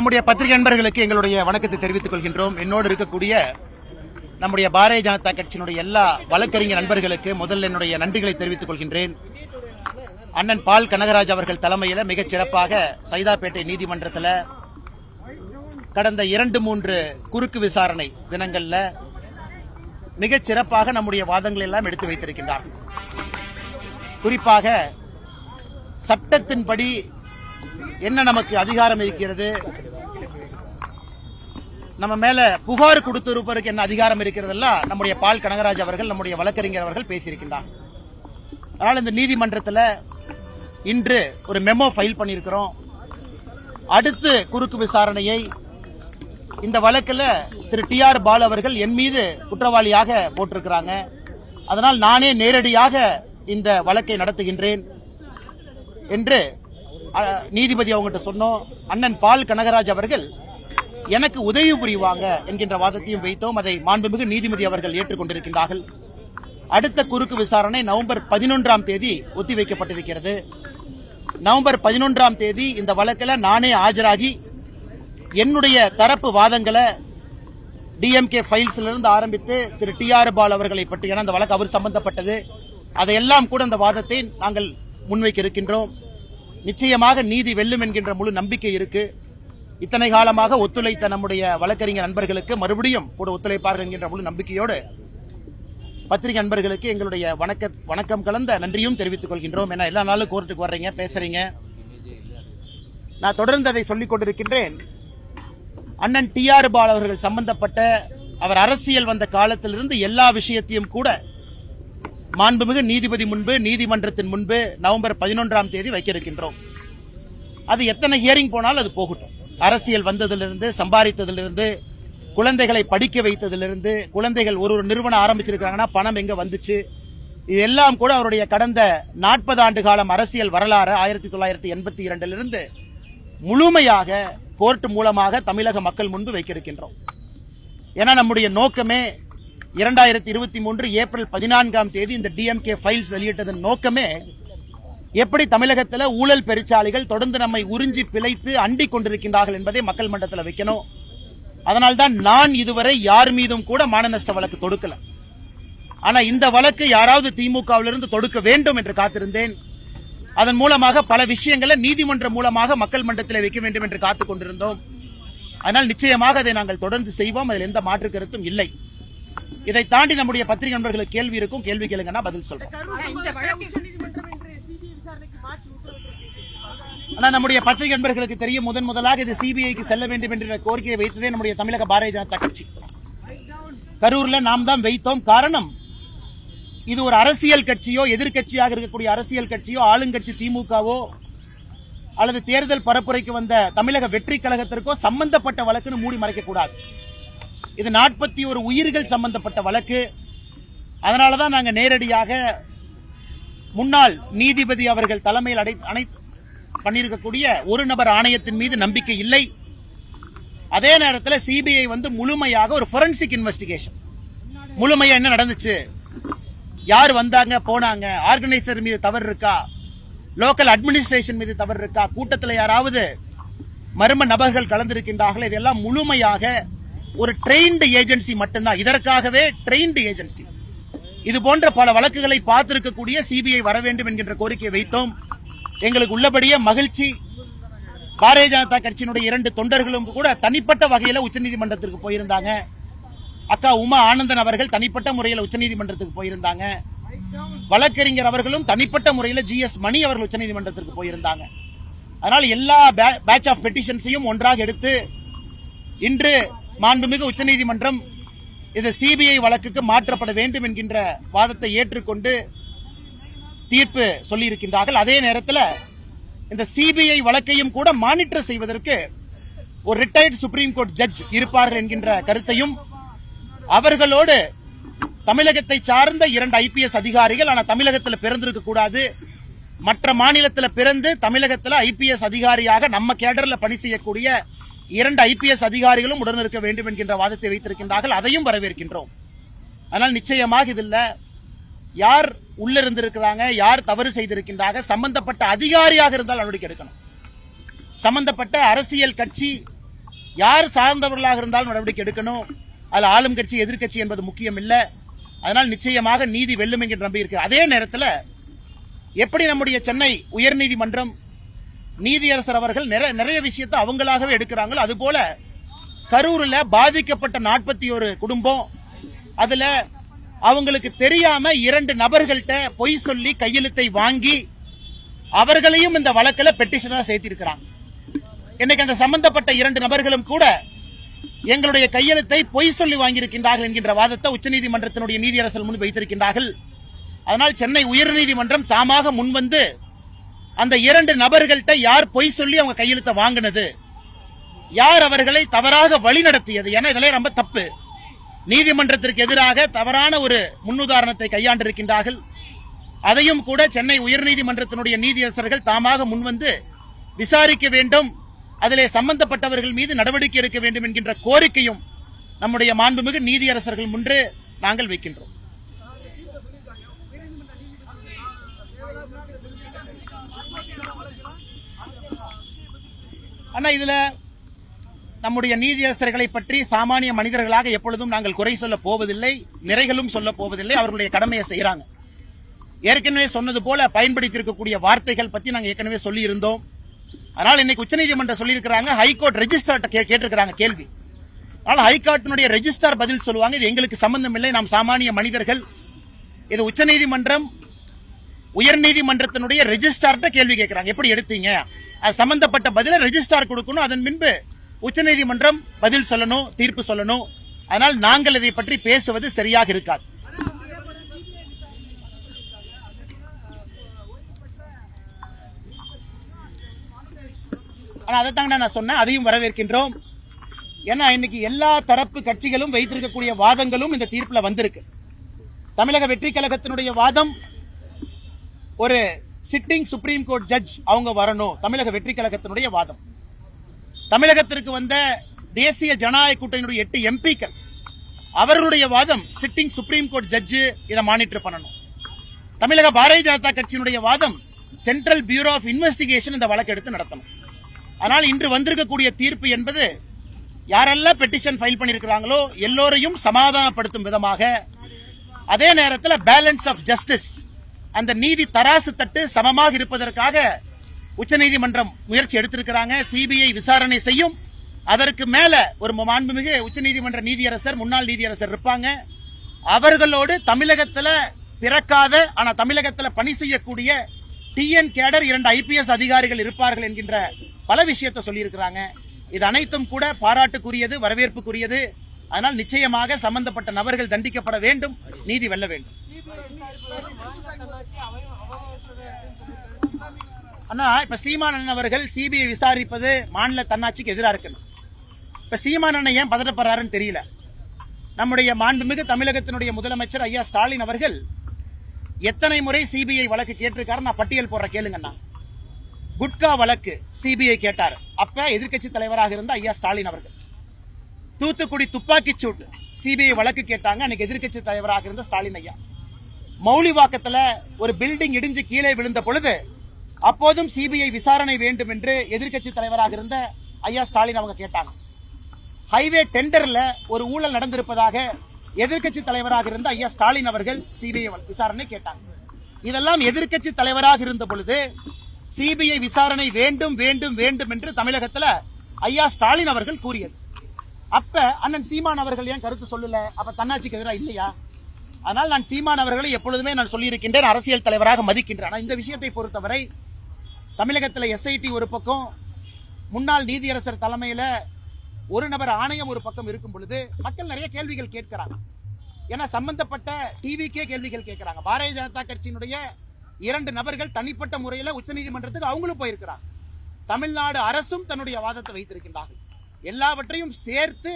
நம்முடைய பத்திரிகை நண்பர்களுக்கு எங்களுடைய வணக்கத்தை தெரிவித்துக் கொள்கின்றோம். என்னோடு இருக்கக்கூடிய நம்முடைய பாரதிய ஜனதா கட்சியினுடைய எல்லா வழக்கறிஞர் நண்பர்களுக்கு முதல்ல என்னுடைய நன்றிகளை தெரிவித்துக் கொள்கின்றேன். அண்ணன் பால் கனகராஜ் அவர்கள் தலைமையில் மிகச் சிறப்பாக சைதாப்பேட்டை நீதிமன்றத்தில் கடந்த 2-3 குறுக்கு விசாரணை தினங்கள்ல மிகச் சிறப்பாக நம்முடைய வாதங்களை எல்லாம் எடுத்து வைத்திருக்கின்றார். குறிப்பாக சட்டத்தின்படி என்ன நமக்கு அதிகாரம் இருக்கிறது, நம்ம மேல புகார் கொடுத்திருப்பதற்கு என்ன அதிகாரம் இருக்கிறதெல்லாம் நம்முடைய பால் கனகராஜ் அவர்கள், நம்முடைய வழக்கறிஞர் அவர்கள் பேசியிருக்கின்றார். அதனால் இந்த நீதிமன்றத்தில் இன்று ஒரு மெமோ ஃபைல் பண்ணியிருக்கிறோம். அடுத்து குறுக்கு விசாரணையை இந்த வழக்கில் திரு TR பாலு அவர்கள் என் மீது குற்றவாளியாக போட்டிருக்கிறாங்க. அதனால் நானே நேரடியாக இந்த வழக்கை நடத்துகின்றேன் என்று நீதிபதி அவங்ககிட்ட சொன்னோம். அண்ணன் பால் கனகராஜ் அவர்கள் எனக்கு உதவி புரிவாங்க என்கின்ற வாதத்தையும் வைத்தோம். அதை மாண்புமிகு நீதிபதி அவர்கள் ஏற்றுக்கொண்டிருக்கின்றார்கள். அடுத்த குறுக்கு விசாரணை நவம்பர் 11ஆம் தேதி ஒத்திவைக்கப்பட்டிருக்கிறது. நவம்பர் 11ஆம் தேதி இந்த வழக்கில் நானே ஆஜராகி என்னுடைய தரப்பு வாதங்களை DMK ஃபைல்ஸிலிருந்து ஆரம்பித்து திரு TR பாலு அவர்களை பற்றி, அந்த வழக்கு அவர் சம்பந்தப்பட்டது, அதையெல்லாம் கூட அந்த வாதத்தை நாங்கள் முன்வைக்க இருக்கின்றோம். நிச்சயமாக நீதி வெல்லும் என்கின்ற முழு நம்பிக்கை இருக்கு. இத்தனை காலமாக ஒத்துழைத்த நம்முடைய வழக்கறிஞர் நண்பர்களுக்கு மறுபடியும் கூட ஒத்துழைப்பார்கள் என்கின்ற முழு நம்பிக்கையோடு பத்திரிகை நண்பர்களுக்கு எங்களுடைய வணக்கம் கலந்த நன்றியும் தெரிவித்துக் கொள்கின்றோம். ஏன்னா எல்லா நாளும் கோர்ட்டுக்கு வர்றீங்க, பேசுறீங்க. நான் தொடர்ந்து அதை சொல்லிக் கொண்டிருக்கின்றேன். அண்ணன் TR பாலு அவர்கள் சம்பந்தப்பட்ட அவர் அரசியல் வந்த காலத்திலிருந்து எல்லா விஷயத்தையும் கூட மாண்புமிகு நீதிபதி முன்பு, நீதிமன்றத்தின் முன்பு நவம்பர் 11ஆம் தேதி வைக்க இருக்கின்றோம். அது எத்தனை ஹியரிங் போனாலும் அது போகட்டும். அரசியல் வந்ததிலிருந்து, சம்பாதித்ததிலிருந்து, குழந்தைகளை படிக்க வைத்ததிலிருந்து, குழந்தைகள் ஒரு நிறுவனம் ஆரம்பிச்சிருக்காங்கன்னா பணம் எங்க வந்துச்சு, இதெல்லாம் கூட அவருடைய கடந்த 40 ஆண்டு காலம் அரசியல் வரலாறு 1982 முழுமையாக கோர்ட் மூலமாக தமிழக மக்கள் முன்பு வைக்க இருக்கின்றோம். ஏன்னா நம்முடைய நோக்கமே 2023 ஏப்ரல் 14ஆம் தேதி இந்த DMK ஃபைல்ஸ் வெளியிட்டதன் நோக்கமே எப்படி தமிழகத்தில் ஊழல் பெருச்சாளிகள் தொடர்ந்து நம்மை உறிஞ்சி பிழைத்து அண்டிக் கொண்டிருக்கின்றார்கள் என்பதை மக்கள் மன்றத்தில் வைக்கணும். அதனால்தான் நான் இதுவரை யார் மீதும் கூட மான நஷ்ட வழக்கு தொடுக்கல. ஆனா இந்த வழக்கு யாராவது திமுகவிலிருந்து தொடுக்க வேண்டும் என்று காத்திருந்தேன். அதன் மூலமாக பல விஷயங்களை நீதிமன்றம் மூலமாக மக்கள் மன்றத்தில் வைக்க வேண்டும் என்று காத்துக் கொண்டிருந்தோம். அதனால் நிச்சயமாக அதை நாங்கள் தொடர்ந்து செய்வோம். அதில் எந்த மாற்று கருத்தும் இல்லை. இதை தாண்டி நம்முடைய பத்திரிகை நண்பர்களுக்கு கேள்வி இருக்கும், கேள்வி கேளுங்கன்னா பதில் சொல்றோம். ஆனா நம்முடைய பத்திரிகை நண்பர்களுக்கு தெரியும், முதலாக இது CBIக்கு செல்ல வேண்டும் என்ற கோரிக்கையை வைத்ததே நம்முடைய தமிழக பாரதிய ஜனதா கட்சி. கரூர்ல நாம் தான் வைத்தோம். காரணம், இது ஒரு அரசியல் கட்சியோ, எதிர்கட்சியாக இருக்கக்கூடிய அரசியல் கட்சியோ, ஆளுங்கட்சி திமுகவோ அல்லது தேர்தல் பரப்புரைக்கு வந்த தமிழக வெற்றி கழகத்திற்கோ சம்பந்தப்பட்ட வழக்குன்னு மூடி மறைக்க கூடாது. இது 41 உயிர்கள் சம்பந்தப்பட்ட வழக்கு. அதனாலதான் நாங்கள் நேரடியாக முன்னாள் நீதிபதி அவர்கள் தலைமையில் பண்ணியிருக்கக்கூடிய ஒரு நபர் ஆணையத்தின் மீது நம்பிக்கை இல்லை. அதே நேரத்தில் CBI முழுமையாக ஒரு ஃபோரன்சிக் இன்வெஸ்டிகேஷன், முழுமையா என்ன நடந்துச்சு, யார் வந்தாங்க போனாங்க, ஆர்கனைசர் மீது தவறு இருக்கா, லோக்கல் அட்மினிஸ்ட்ரேஷன் மீது தவறு இருக்கா, கூட்டத்தில் யாராவது மர்ம நபர்கள் கலந்திருக்கின்றார்கள், இதெல்லாம் முழுமையாக ஒரு ட்ரெயின்டு ஏஜென்சி மட்டும்தான், இதற்காகவே ட்ரெயின்டு ஏஜென்சி. இது போன்ற பல வழக்குகளை பார்த்திருக்கக்கூடிய CBI வர வேண்டும் என்கின்ற கோரிக்கையை வைத்தோம். எங்களுக்கு உள்ளபடியே மகிழ்ச்சி. பாரதிய ஜனதா கட்சியினுடைய 2 தொண்டர்களும் கூட தனிப்பட்ட வகையில் உச்சநீதிமன்றத்திற்கு போயிருந்தாங்க. அக்கா உமா ஆனந்தன் அவர்கள் தனிப்பட்ட முறையில் உச்சநீதிமன்றத்துக்கு போயிருந்தாங்க. வழக்கறிஞர் அவர்களும் தனிப்பட்ட முறையில் GS மணி அவர்கள் உச்சநீதிமன்றத்திற்கு போயிருந்தாங்க. அதனால் எல்லா பேட்ச் ஆஃப் பெட்டிஷன்ஸையும் ஒன்றாக எடுத்து இன்று மாண்புமிகு உச்சநீதிமன்றம் இது CBI வழக்குக்கு மாற்றப்பட வேண்டும் என்கின்ற வாதத்தை ஏற்றுக்கொண்டு தீர்ப்பு சொல்லியிருக்கின்றார்கள். அதே நேரத்தில் இந்த CBI வழக்கையும் கூட மானிட்டர் செய்வதற்கு ஒரு ரிட்டையர்ட் சுப்ரீம் கோர்ட் ஜட்ஜ் இருப்பார்கள் என்கின்ற கருத்தையும், அவர்களோடு தமிழகத்தை சார்ந்த 2 IPS அதிகாரிகள், ஆனால் தமிழகத்தில் பிறந்திருக்க கூடாது, மற்ற மாநிலத்தில் பிறந்து தமிழகத்தில் IPS அதிகாரியாக நம்ம கேடரில் பணி செய்யக்கூடிய 2 IPS அதிகாரிகளும் உடனிருக்க வேண்டும் என்கின்ற வாதத்தை வைத்திருக்கின்றார்கள். அதையும் வரவேற்கின்றோம். ஆனால் நிச்சயமாக இதில் யார் உள்ளிருந்திருக்கிறாங்க, யார் தவறு செய்திருக்கின்றாங்க, சம்பந்தப்பட்ட அதிகாரியாக இருந்தால் நடவடிக்கை எடுக்கணும். சம்பந்தப்பட்ட அரசியல் கட்சி யார் சார்ந்தவர்களாக இருந்தாலும் நடவடிக்கை எடுக்கணும். அதில் ஆளும் கட்சி எதிர்க்கட்சி என்பது முக்கியம் இல்லை. அதனால் நிச்சயமாக நீதி வெல்லும் என்கிற நம்பி இருக்கு. அதே நேரத்தில் எப்படி நம்முடைய சென்னை உயர்நீதிமன்றம் நீதியரசர் அவர்கள் நிறைய விஷயத்தை அவங்களாகவே எடுக்கிறாங்களோ அதுபோல கரூரில் பாதிக்கப்பட்ட 41 குடும்பம், அதுல அவங்களுக்கு தெரியாம 2 நபர்கள்ட்ட பொய் சொல்லி கையெழுத்தை வாங்கி அவர்களையும் இந்த வழக்கில் பெட்டிஷனரா சேர்த்திருக்கிறாங்க. இன்னைக்கு அந்த சம்பந்தப்பட்ட 2 நபர்களும் கூட எங்களுடைய கையெழுத்தை பொய் சொல்லி வாங்கியிருக்கின்றார்கள் என்கின்ற வாதத்தை உச்சநீதிமன்றத்தினுடைய நீதியரசர் முன் வைத்திருக்கின்றார்கள். அதனால் சென்னை உயர்நீதிமன்றம் தாமாக முன்வந்து அந்த 2 நபர்கள்ட்ட யார் பொய் சொல்லி அவங்க கையெழுத்தை வாங்கினது, யார் அவர்களை தவறாக வழிநடத்தியது, ஏன்னா இதெல்லாம் ரொம்ப தப்பு. நீதிமன்றத்திற்கு எதிராக தவறான ஒரு முன்னுதாரணத்தை கையாண்டிருக்கின்றார்கள். அதையும் கூட சென்னை உயர்நீதிமன்றத்தினுடைய நீதியரசர்கள் தாமாக முன்வந்து விசாரிக்க வேண்டும், அதிலே சம்பந்தப்பட்டவர்கள் மீது நடவடிக்கை எடுக்க வேண்டும் என்கின்ற கோரிக்கையும் நம்முடைய மாண்புமிகு நீதியரசர்கள் முன்பு நாங்கள் வைக்கின்றோம். ஆனா இதுல நம்முடைய நீதியரசர்களை பற்றி சாமானிய மனிதர்களாக எப்பொழுதும் நாங்கள் குறை சொல்ல போவதில்லை, நிறைகளும் சொல்ல போவதில்லை. அவர்களுடைய கடமையை செய்யறாங்க. ஏற்கனவே சொன்னது போல பயன்படுத்தியிருக்கக்கூடிய வார்த்தைகள் பற்றி நாங்கள் ஏற்கனவே சொல்லி இருந்தோம். அதனால் இன்னைக்கு உச்சநீதிமன்றம் சொல்லியிருக்கிறாங்க, ஹைகோர்ட் ரெஜிஸ்ட்ரார்ட்ட கேட்டிருக்கிறாங்க கேள்வி. அதனால் ஹைகோர்ட்டினுடைய ரெஜிஸ்ட்ரார் பதில் சொல்லுவாங்க, இது எங்களுக்கு சம்பந்தம் இல்லை, நாம் சாமானிய மனிதர்கள். இது உச்சநீதிமன்றம் உயர்நீதிமன்றத்தினுடைய ரெஜிஸ்ட்ரார்ட்ட கேள்வி கேட்கிறாங்க, எப்படி எடுத்தீங்க, அது சம்பந்தப்பட்ட பதிலை ரெஜிஸ்ட்ரார் கொடுக்கணும், அதன் பின்பு உச்சநீதிமன்றம் பதில் சொல்லணும், தீர்ப்பு சொல்லணும். அதனால் நாங்கள் இதை பற்றி பேசுவது சரியாக இருக்காது. அதைத்தாங்க நான் சொன்னேன், அதையும் வரவேற்கின்றோம். ஏன்னா இன்னைக்கு எல்லா தரப்பு கட்சிகளும் வைத்திருக்கக்கூடிய வாதங்களும் இந்த தீர்ப்பில் வந்திருக்கு. தமிழக வெற்றி கழகத்தினுடைய வாதம், ஒரு சிட்டிங் சுப்ரீம் கோர்ட் ஜட்ஜ் அவங்க வரணும், தமிழக வெற்றி கழகத்தினுடைய வாதம். தமிழகத்திற்கு வந்த தேசிய ஜனநாயக கூட்டணியுடைய 8 எம்பிக்கள் அவர்களுடைய வாதம், சிட்டிங் சுப்ரீம் கோர்ட் ஜட்ஜ் இதை மானிட்டர் பண்ணணும். தமிழக பாரதிய ஜனதா கட்சியினுடைய வாதம், சென்ட்ரல் பியூரோ ஆஃப் இன்வெஸ்டிகேஷன் இந்த வழக்கு எடுத்து நடத்தணும். ஆனால் இன்று வந்திருக்கக்கூடிய தீர்ப்பு என்பது யாரெல்லாம் பெட்டிஷன் ஃபைல் பண்ணியிருக்கிறாங்களோ எல்லோரையும் சமாதானப்படுத்தும் விதமாக, அதே நேரத்தில் பேலன்ஸ் ஆஃப் ஜஸ்டிஸ், அந்த நீதி தராசு தட்டு சமமாக இருப்பதற்காக உச்சநீதிமன்றம் முயற்சி எடுத்திருக்கிறாங்க. சிபிஐ விசாரணை செய்யும், அதற்கு மேல ஒரு மாண்புமிகு உச்சநீதிமன்ற நீதியரசர், முன்னாள் நீதியரசர் இருப்பாங்க. அவர்களோடு தமிழகத்தில் பிறக்காத ஆனா தமிழகத்தில் பணி செய்யக்கூடிய டிஎன் கேடர் 2 ஐபிஎஸ் அதிகாரிகள் இருப்பார்கள் என்கின்ற பல விஷயத்தை சொல்லியிருக்கிறாங்க. இது அனைத்தும் கூட பாராட்டுக்குரியது, வரவேற்புக்குரியது. அதனால் நிச்சயமாக சம்பந்தப்பட்ட நபர்கள் தண்டிக்கப்பட வேண்டும், நீதி வெல்ல வேண்டும். ஆனா இப்ப சீமானன் அவர்கள் சிபிஐ விசாரிப்பது மாநில தன்னாட்சிக்கு எதிராக இருக்கணும். இப்ப சீமானன் ஏன் பதட்டப்படுறாருன்னு தெரியல. நம்முடைய மாண்புமிகு தமிழகத்தினுடைய முதலமைச்சர் ஐயா ஸ்டாலின் அவர்கள் எத்தனை முறை சிபிஐ வழக்கு கேட்டிருக்காரு, நான் பட்டியல் போடுற கேளுங்கண்ணா. குட்கா வழக்கு சிபிஐ கேட்டார், அப்ப எதிர்க்கட்சி தலைவராக இருந்த ஐயா ஸ்டாலின் அவர்கள். தூத்துக்குடி துப்பாக்கி சூட்டு சிபிஐ வழக்கு கேட்டாங்க, அன்னைக்கு எதிர்க்கட்சி தலைவராக இருந்த ஸ்டாலின் ஐயா. மௌலிவாக்கத்துல ஒரு பில்டிங் இடிஞ்சு கீழே விழுந்த பொழுது அப்போதும் சிபிஐ விசாரணை வேண்டும் என்று எதிர்க்கட்சி தலைவராக இருந்த ஐயா ஸ்டாலின் அவங்க கேட்டாங்க. ஹைவே டெண்டர்ல ஒரு ஊழல் நடந்திருப்பதாக எதிர்க்கட்சி தலைவராக இருந்த ஐயா ஸ்டாலின் அவர்கள் சிபிஐ விசாரணை கேட்டாங்க. இதெல்லாம் எதிர்க்கட்சி தலைவராக இருந்த பொழுது சிபிஐ விசாரணை வேண்டும் வேண்டும் வேண்டும் என்று தமிழகத்தில் ஐயா ஸ்டாலின் அவர்கள் கூறியது. அப்ப அண்ணன் சீமான் அவர்கள் ஏன் கருத்து சொல்லல? அப்ப தன்னாட்சிக்கு எதிராக இல்லையா? அதனால் நான் சீமான் அவர்களை எப்பொழுதுமே நான் சொல்லியிருக்கின்றேன், அரசியல் தலைவராக மதிக்கின்றேன். இந்த விஷயத்தை பொறுத்தவரை தமிழகத்தில் எஸ்ஐடி ஒரு பக்கம், முன்னாள் நீதியரசர் தலைமையில் ஒரு நபர் ஆணையம் ஒரு பக்கம் இருக்கும் பொழுது மக்கள் நிறைய கேள்விகள் கேட்கிறாங்க. ஏன்னா சம்பந்தப்பட்ட டிவிக்கே கேள்விகள் கேட்கிறாங்க. பாரதிய ஜனதா கட்சியினுடைய 2 நபர்கள் தனிப்பட்ட முறையில் உச்சநீதிமன்றத்துக்கு அவங்களும் போயிருக்கிறாங்க. தமிழ்நாடு அரசும் தன்னுடைய வாதத்தை வைத்திருக்கின்றார்கள். எல்லாவற்றையும் சேர்த்து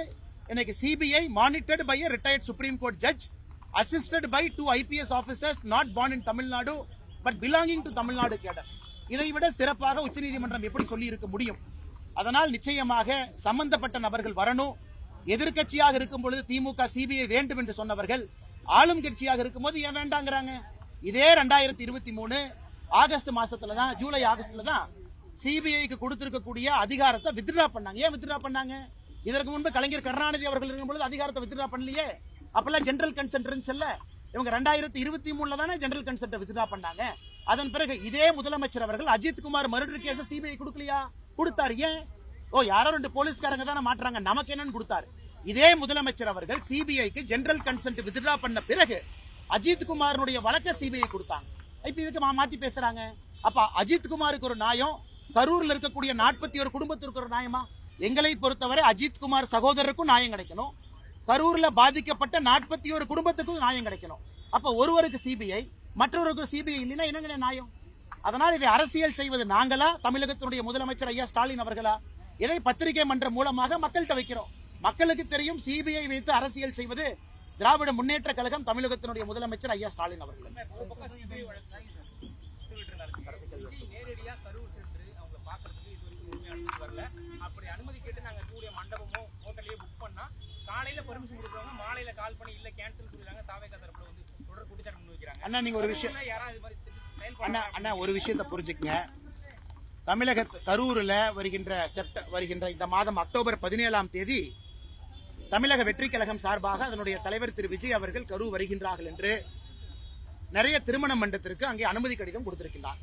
இன்னைக்கு CBI monitored by a retired Supreme Court judge assisted by 2 IPS officers not born in Tamil Nadu but belonging to Tamil Nadu cadre. இதை விட சிறப்பாக உச்சநீதிமன்றம் எப்படி சொல்லி இருக்க முடியும்? அதனால் நிச்சயமாக சம்பந்தப்பட்ட நபர்கள் வரணும். எதிர்க்கட்சியாக இருக்கும் பொழுது திமுக சிபிஐ வேண்டும் என்று சொன்னவர்கள் ஆளும் கட்சியாக இருக்கும்போது ஏன் வேண்டாங்கிறாங்க? இதே 2023 ஆகஸ்ட் மாசத்துல தான், ஜூலை ஆகஸ்ட்ல தான் சிபிஐக்கு கொடுத்திருக்கக்கூடிய அதிகாரத்தை வித்ட்ரா பண்ணாங்க. ஏன் வித்ட்ரா பண்ணாங்க? இதற்கு முன்பு கலைஞர் கருணாநிதி அவர்கள் இருக்கும் பொழுது அதிகாரத்தை வித்ட்ரா பண்ணலையே. அப்பெல்லாம் ஜெனரல் கன்சென்ட் இருந்துச்சுல்ல. இவங்க 2023 தானே ஜெனரல் கன்சென்ட் வித்ட்ரா பண்ணாங்க. அதன் பிறகு இதே முதலமைச்சர் அவர்கள் அஜித்குமார் மர்டர் கேஸ் சிபிஐ கொடுக்கலையா? கொடுத்தாரு. ஏன்? யாரோ 2 போலீஸ்காரங்க தானே மாற்றாங்க, நமக்கு என்னன்னு கொடுத்தாரு. இதே முதலமைச்சர் அவர்கள் சிபிஐக்கு ஜெனரல் கன்சென்ட் வித்ட்ரா பண்ண பிறகு அஜித்குமாரனுடைய வழக்க சிபிஐ கொடுத்தாங்க. இப்ப இதுக்கு மாத்தி பேசுறாங்க. அப்ப அஜித்குமாருக்கு ஒரு நியாயம், கரூர்ல இருக்கக்கூடிய 41 குடும்பத்திற்கு ஒரு நியாயமா? எங்களை பொறுத்தவரை அஜித்குமார் சகோதரருக்கும் நியாயம் கிடைக்கணும், கரூர்ல பாதிக்கப்பட்ட 41 குடும்பத்துக்கும் நியாயம் கிடைக்கணும். அப்ப ஒருவருக்கு சிபிஐ, மற்றொருக்கு சிபிஐ இல்லைன்னா என்னங்க நியாயம்? அதனால் இதை அரசியல் செய்வது நாங்களா, தமிழகத்தினுடைய முதலமைச்சர் ஐயா ஸ்டாலின் அவர்களா? இதை பத்திரிகை மன்றம் மூலமாக மக்கள்கிட்ட வைக்கிறோம். மக்களுக்கு தெரியும் சிபிஐ வைத்து அரசியல் செய்வது திராவிட முன்னேற்ற கழகம், தமிழகத்தினுடைய முதலமைச்சர் ஐயா ஸ்டாலின் அவர்கள். அப்படி அனுமதி கேட்டு நாங்க கூடிய மண்டபமோ ஹோட்டலையோ புக் பண்ணா காலையில பெர்மிஷன் கொடுக்குறாங்க, மாலையில கால் பண்ணி இல்ல கேன்சல் சொல்றாங்க. தாவேகா தரப்புல வந்து தொடர் குற்றச்சாட்டு முன்வைக்கிறாங்க. அண்ணா நீங்க ஒரு விஷயம் அண்ணா ஒரு விஷயத்தை புரிஞ்சுக்கங்க. தமிழக கரூர்ல வருகின்ற இந்த மாதம் அக்டோபர் 17ஆம் தேதி தமிழக வெற்றி கழகம் சார்பாக அதனுடைய தலைவர் திரு விஜய் அவர்கள் கரூர் வருகின்றார்கள் என்று நிறைய திருமண மண்டபத்திற்கு அங்கே அனுமதி கடிதம் கொடுத்திருக்கிறார்.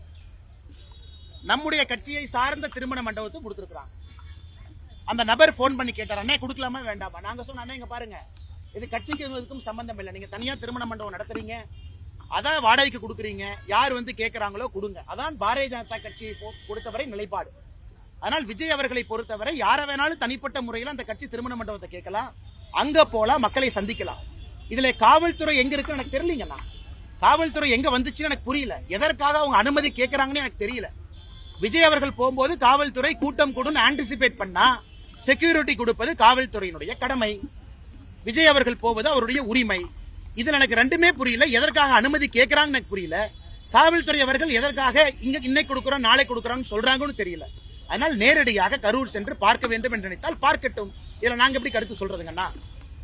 நம்முடைய கட்சியை சார்ந்த திருமண மண்டபத்தும் கொடுத்திருக்கிறாங்க. அந்த நபர் போன் பண்ணி கேட்டார், அண்ணே கொடுக்கலாமா வேண்டாமா? நாங்க சொன்ன, அண்ணே இங்க பாருங்க, இது கட்சிக்கு எதுக்கும் சம்பந்தம் இல்லை. நீங்க தனியா திருமண மண்டபம் நடத்துறீங்க, அதான் வாடகைக்கு கொடுக்குறீங்க, யார் வந்து கேட்கிறாங்களோ கொடுங்க. அதான் பாரதிய ஜனதா கட்சியை பொறுத்தவரை நிலைப்பாடு. அதனால் விஜய் அவர்களை பொறுத்தவரை யாரை வேணாலும் தனிப்பட்ட முறையில் அந்த கட்சி திருமண மண்டபத்தை கேட்கலாம், அங்க போலாம், மக்களை சந்திக்கலாம். இதுல காவல்துறை எங்க இருக்குன்னு எனக்கு தெரியலங்கண்ணா. காவல்துறை எங்க வந்துச்சுன்னு எனக்கு புரியல. எதற்காக அவங்க அனுமதி கேட்கறாங்கன்னு எனக்கு தெரியல. விஜய் அவர்கள் போகும்போது காவல்துறை கூட்டம் கூடும் ஆன்டிசிபேட் பண்ணா செக்யூரிட்டி கொடுப்பது காவல்துறையினுடைய கடமை. விஜய் அவர்கள் போவது அவருடைய உரிமை. இதுல எனக்கு ரெண்டுமே புரியல. எதற்காக அனுமதி கேட்கறாங்கன்னு எனக்கு புரியல. காவல்துறை அவர்கள் எதற்காக இன்னைக்கு கொடுக்குறோம் நாளை கொடுக்குறாங்கன்னு சொல்றாங்கன்னு தெரியல. அதனால் நேரடியாக கரூர் சென்று பார்க்க வேண்டும் என்று நினைத்தால் பார்க்கட்டும். இதுல நாங்க எப்படி கருத்து சொல்றதுங்கண்ணா?